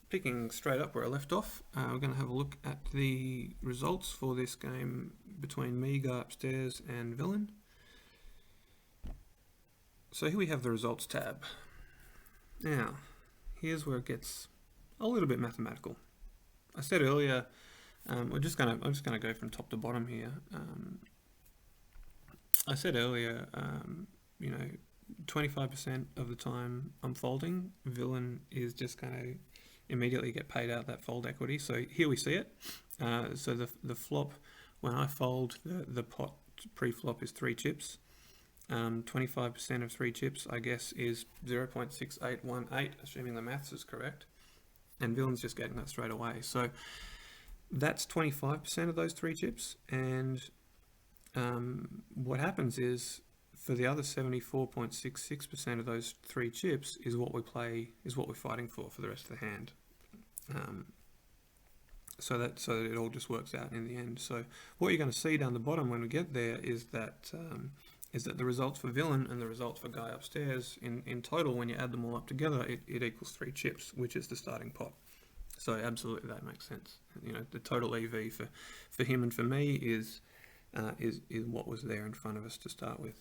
picking straight up where I left off, we're going to have a look at the results for this game between me, Guy Upstairs, and Villain. So here we have the results tab. Now, here's where it gets a little bit mathematical. I said earlier, I'm just gonna go from top to bottom here. I said earlier, 25% of the time I'm folding, Villain is just going to immediately get paid out that fold equity. So here we see it. So the flop, when I fold, the pot pre-flop is 3 chips. 25% of 3 chips, I guess, is 0.6818, assuming the maths is correct. And Villain's just getting that straight away. So that's 25% of those 3 chips. And what happens is, for the other 74.66% of those 3 chips is what we're fighting for the rest of the hand. So that it all just works out in the end. So what you're going to see down the bottom when we get there is that the results for Villain and the results for Guy Upstairs in total, when you add them all up together, it equals 3 chips, which is the starting pot. So absolutely, that makes sense. The total EV for him and for me is what was there in front of us to start with.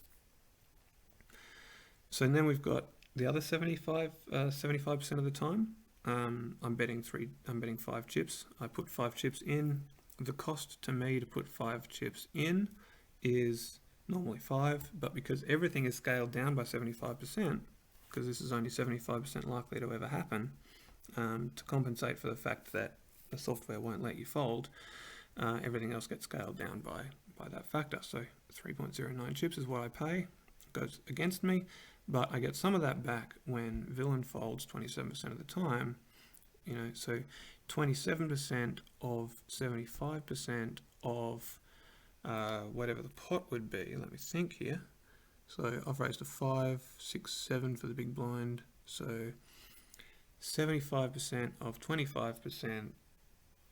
So then we've got the other 75% of the time. I'm betting 5 chips. I put 5 chips in. The cost to me to put 5 chips in is normally 5, but because everything is scaled down by 75%, because this is only 75% likely to ever happen, to compensate for the fact that the software won't let you fold, everything else gets scaled down by that factor. So 3.09 chips is what I pay. It goes against me, but I get some of that back when Villain folds 27% of the time. So 27% of 75% of whatever the pot would be. Let me think here. So I've raised a 5, 6, 7 for the big blind. So 75% of 25%,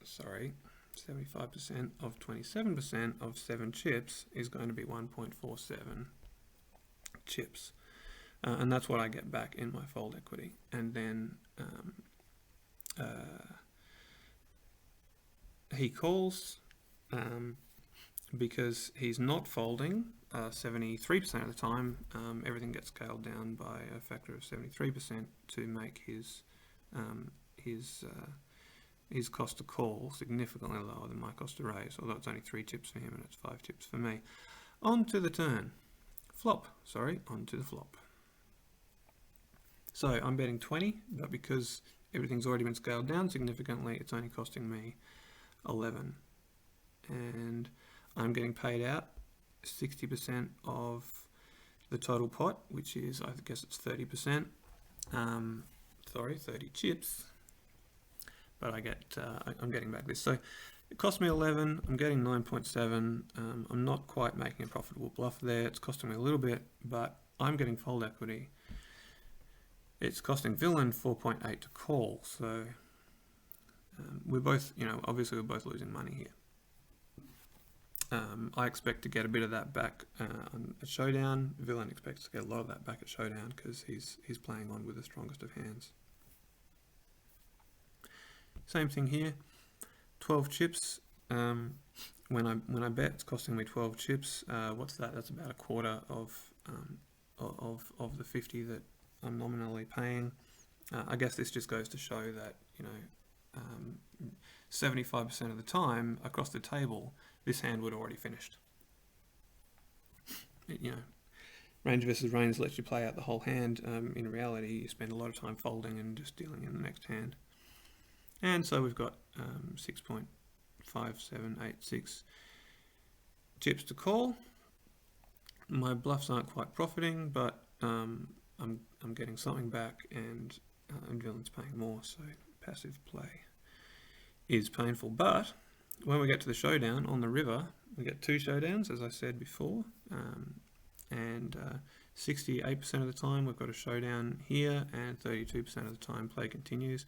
75% of 27% of 7 chips is going to be 1.47 chips. And that's what I get back in my fold equity. And then he calls because he's not folding 73% of the time. Everything gets scaled down by a factor of 73% to make his cost to call significantly lower than my cost to raise, although it's only 3 chips for him and it's 5 chips for me. On to the turn. On to the flop. So I'm betting 20, but because everything's already been scaled down significantly, it's only costing me 11. And I'm getting paid out 60% of the total pot, which is, I guess it's 30%. 30 chips. But I'm getting back this. So it cost me 11, I'm getting 9.7. I'm not quite making a profitable bluff there. It's costing me a little bit, but I'm getting fold equity. It's costing Villain 4.8 to call. So we're both, obviously we're both losing money here. I expect to get a bit of that back on a showdown. Villain expects to get a lot of that back at showdown because he's playing on with the strongest of hands. Same thing here. 12 chips. When I bet, it's costing me 12 chips. What's that? That's about a quarter of the 50 that I'm nominally paying. I guess this just goes to show that 75% of the time across the table, this hand would already finished. Range versus range lets you play out the whole hand. In reality, you spend a lot of time folding and just dealing in the next hand. And so we've got 6.5786 chips to call. My bluffs aren't quite profiting, but I'm getting something back, and Villain's paying more, so passive play is painful. But when we get to the showdown on the river, we get 2 showdowns, as I said before, and 68% of the time we've got a showdown here, and 32% of the time play continues.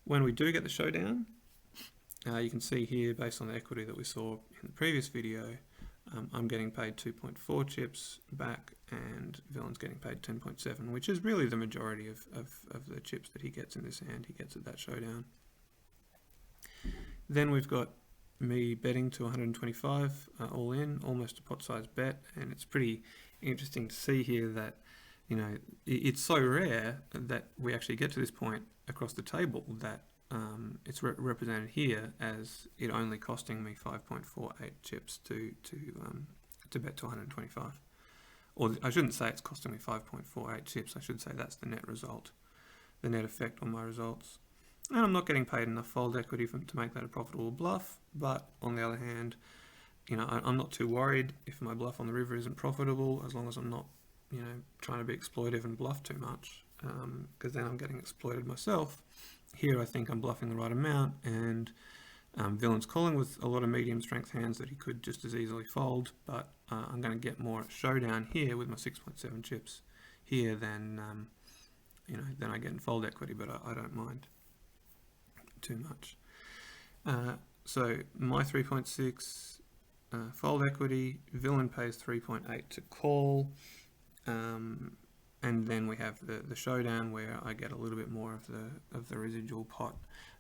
When we do get the showdown, you can see here, based on the equity that we saw in the previous video, I'm getting paid 2.4 chips back, and Villain's getting paid 10.7, which is really the majority of the chips that he gets in this hand. He gets at that showdown. Then we've got me betting to 125 all in, almost a pot-sized bet, and it's pretty interesting to see here that, you know, it's so rare that we actually get to this point across the table that it's represented here as it only costing me 5.48 chips to bet to 125. Or I shouldn't say it's costing me 5.48 chips, I should say that's the net result, the net effect on my results. And I'm not getting paid enough fold equity to make that a profitable bluff, but on the other hand, you know, I'm not too worried if my bluff on the river isn't profitable, as long as I'm not, you know, trying to be exploitive and bluff too much, because then I'm getting exploited myself. Here I think I'm bluffing the right amount, and Villain's calling with a lot of medium strength hands that he could just as easily fold, but I'm going to get more at showdown here with my 6.7 chips here than, you know, than I get in fold equity, but I don't mind too much. So my 3.6 fold equity, Villain pays 3.8 to call, and then we have the showdown where I get a little bit more of the residual pot.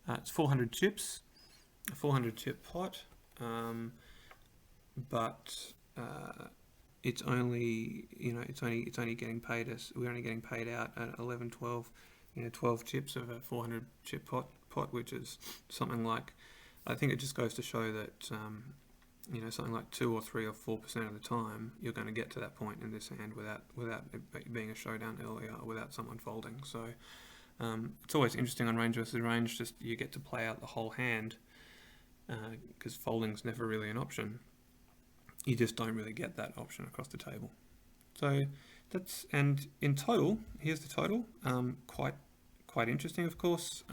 It's 400 chips, a 400 chip pot, but it's only, you know, it's only getting paid us. We're only getting paid out at 11, 12, you know, 12 chips of a 400 chip pot, which is something like, I think it just goes to show that, you know, something like 2 or 3 or 4% of the time you're going to get to that point in this hand without it being a showdown earlier, without someone folding. So it's always interesting on range versus range, just you get to play out the whole hand, because folding's never really an option. You just don't really get that option across the table. So that's, and in total, here's the total. Quite interesting, of course.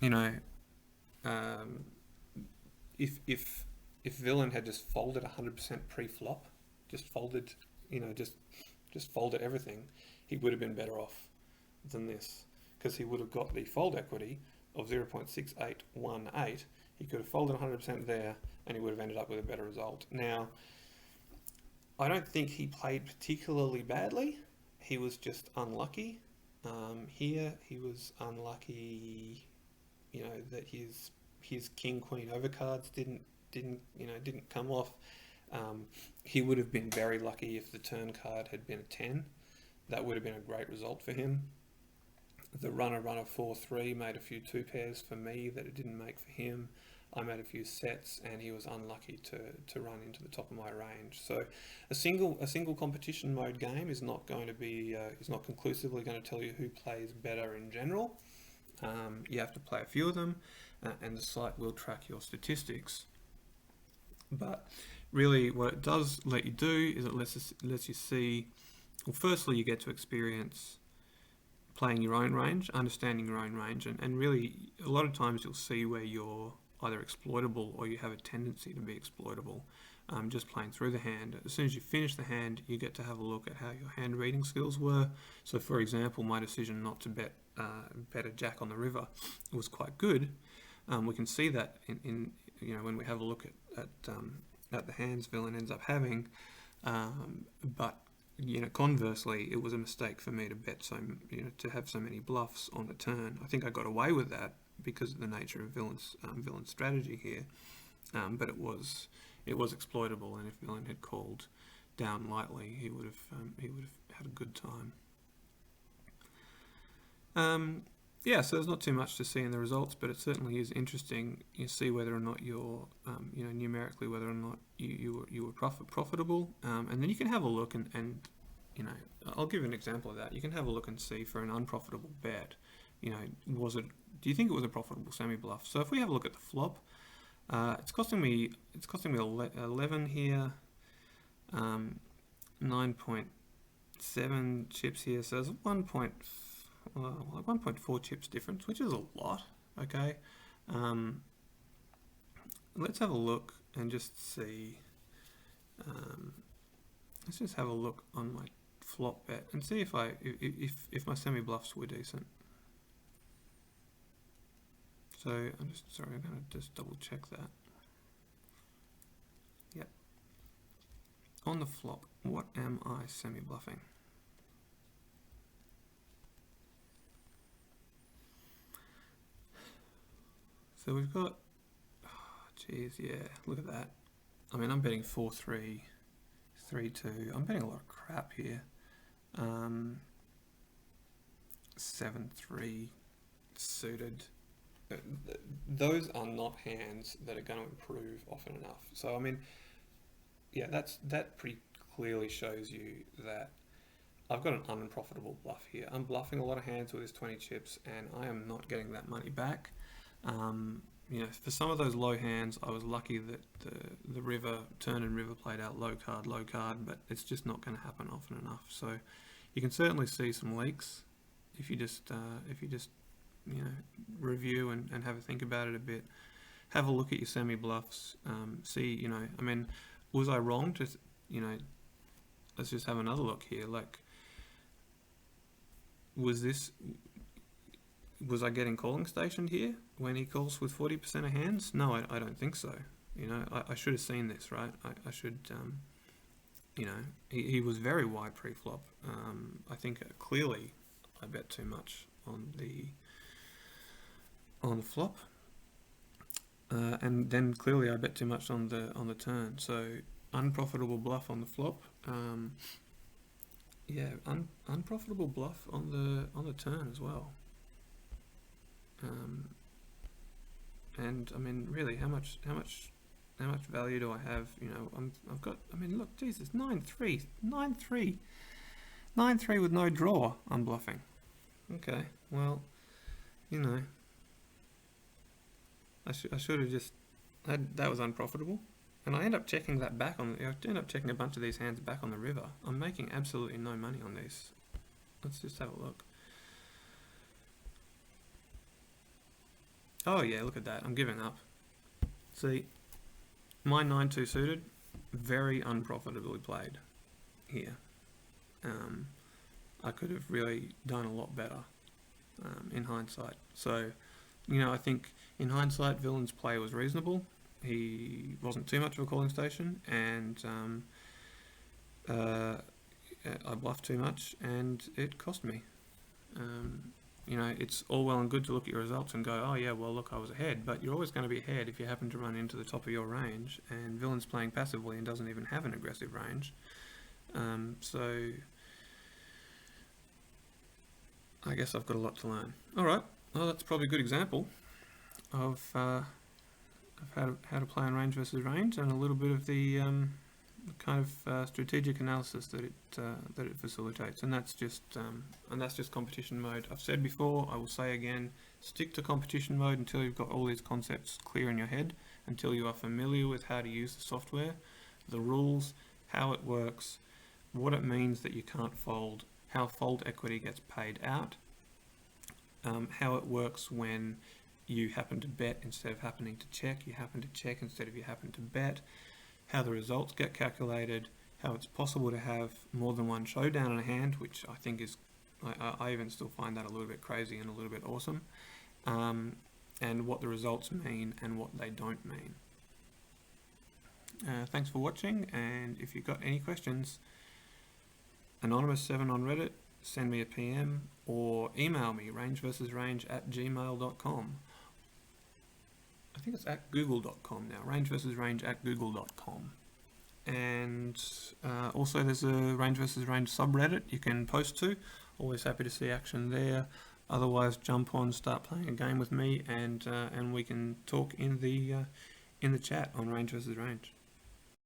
You know, if Villain had just folded 100% pre-flop, just folded, you know, just folded everything, he would have been better off than this, because he would have got the fold equity of 0.6818. He could have folded 100% there, and he would have ended up with a better result. Now, I don't think he played particularly badly. He was just unlucky. Here he was unlucky, you know, that his king queen overcards didn't come off. He would have been very lucky if the turn card had been a 10. That would have been a great result for him. The runner 4-3 made a few 2 pairs for me that it didn't make for him. I made a few sets, and he was unlucky to run into the top of my range. So a single competition mode game is not going to be is not conclusively going to tell you who plays better in general. You have to play a few of them, and the site will track your statistics. But really, what it does let you do is it lets you see. Well, firstly, you get to experience playing your own range, understanding your own range, and really a lot of times you'll see where you're either exploitable or you have a tendency to be exploitable, just playing through the hand. As soon as you finish the hand, you get to have a look at how your hand reading skills were. So for example, my decision not to bet a jack on the river was quite good. We can see that in you know, when we have a look at the hands Villain ends up having, but you know, conversely, it was a mistake for me to bet to have so many bluffs on the turn. I think I got away with that because of the nature of Villain's strategy here, but it was exploitable, and if Villain had called down lightly, he would have had a good time. Yeah, so there's not too much to see in the results, but it certainly is interesting. You see whether or not you're, you know, numerically whether or not you were profitable, and then you can have a look and you know, I'll give you an example of that. You can have a look and see for an unprofitable bet, you know, do you think it was a profitable semi bluff? So if we have a look at the flop, it's costing me 11 here, 9.7 chips here, so there's 1.4 chips difference, which is a lot. Okay, let's have a look and just see. Let's just have a look on my flop bet and see if if my semi bluffs were decent. So I'm going to just double check that. Yep. on the flop, what am I semi-bluffing? So we've got, geez, yeah, look at that. I mean, I'm betting 4-3, 3-2. I'm betting a lot of crap here. 7-3 suited. Those are not hands that are going to improve often enough. So I mean, yeah, that pretty clearly shows you that I've got an unprofitable bluff here. I'm bluffing a lot of hands with this 20 chips, and I am not getting that money back. You know, for some of those low hands, I was lucky that the river, turn and river played out low card, but it's just not going to happen often enough. So you can certainly see some leaks if you just you know, review and have a think about it a bit. Have a look at your semi bluffs. See, you know, I mean, was I wrong to, you know, let's just have another look here. Like, was I getting calling stationed here when he calls with 40% of hands? No, I don't think so. You know, I should have seen this, right? I should, you know, he was very wide pre-flop. I think clearly I bet too much on the flop, and then clearly I bet too much on the turn. So unprofitable bluff on the flop. Yeah, unprofitable bluff on the turn as well. And I mean, really, how much value do I have? You know, I've got. I mean, look, Jesus, 9-3 with no draw. I'm bluffing. Okay, well, you know, I should have just that was unprofitable, and I end up checking that back on. I end up checking a bunch of these hands back on the river. I'm making absolutely no money on these. Let's just have a look. Oh yeah, look at that. I'm giving up. See, my 9-2 suited, very unprofitably played here. I could have really done a lot better in hindsight. So, you know, I think in hindsight, Villain's play was reasonable. He wasn't too much of a calling station, and I bluffed too much, and it cost me. You know, it's all well and good to look at your results and go, oh yeah, well look, I was ahead, but you're always going to be ahead if you happen to run into the top of your range, and Villain's playing passively and doesn't even have an aggressive range. So I guess I've got a lot to learn. Alright, well that's probably a good example of how to play on range versus range, and a little bit of the kind of strategic analysis that it facilitates, and that's just competition mode. I've said before, I will say again, stick to competition mode until you've got all these concepts clear in your head, until you are familiar with how to use the software, the rules, how it works, what it means that you can't fold, how fold equity gets paid out, how it works when you happen to bet instead of happening to check, you happen to check instead of you happen to bet, how the results get calculated, how it's possible to have more than one showdown in a hand, which I think is, I even still find that a little bit crazy and a little bit awesome, and what the results mean and what they don't mean. Thanks for watching, and if you've got any questions, Anonymous7 on Reddit, send me a PM or email me, rangeversusrange@gmail.com. I think it's at google.com now, rangeversusrange@google.com. And also there's a Range versus Range subreddit you can post to. Always happy to see action there. Otherwise, jump on, start playing a game with me, and we can talk in the chat on Range versus Range.